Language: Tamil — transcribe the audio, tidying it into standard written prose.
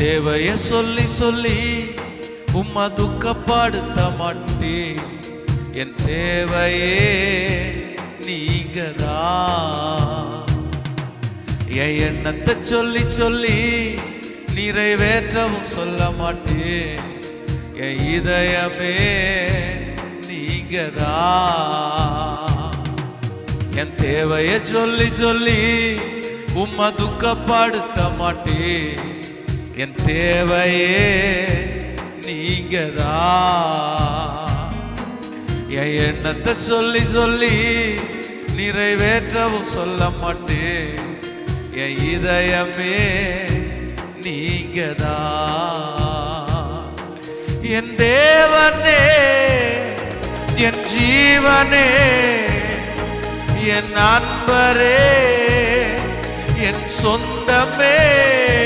தேவைய சொல்லி சொல்லி உம்மை துக்கப்படுத்த மாட்டேன். என் தேவையே நீங்கதான். என் எண்ணத்தை சொல்லி சொல்லி நிறைவேற்றவும் சொல்ல மாட்டேன். என் இதயமே நீங்கதான். என் தேவைய சொல்லி சொல்லி உம்மை துக்கப்படுத்த மாட்டேன். என் தேவையே நீங்கதான். என் எண்ணத்தை சொல்லி சொல்லி நிறைவேற்றவும் சொல்ல மாட்டேன். என் இதயமே நீங்கதான். என் தேவனே, என் ஜீவனே, என் அன்பரே, என் சொந்தமே,